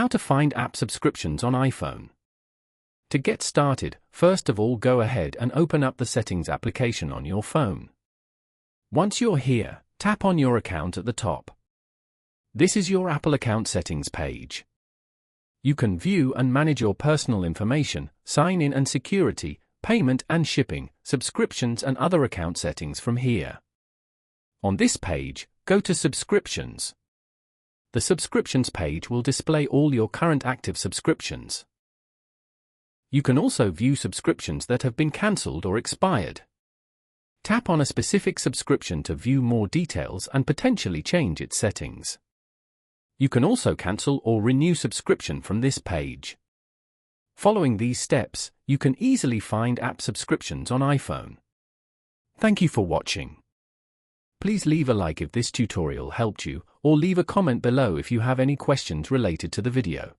How to find app subscriptions on iPhone. To get started, first of all go ahead and open up the Settings application on your phone. Once you're here, tap on your account at the top. This is your Apple account settings page. You can view and manage your personal information, sign-in and security, payment and shipping, subscriptions and other account settings from here. On this page, go to Subscriptions. The Subscriptions page will display all your current active subscriptions. You can also view subscriptions that have been cancelled or expired. Tap on a specific subscription to view more details and potentially change its settings. You can also cancel or renew subscription from this page. Following these steps, you can easily find app subscriptions on iPhone. Thank you for watching. Please leave a like if this tutorial helped you, or leave a comment below if you have any questions related to the video.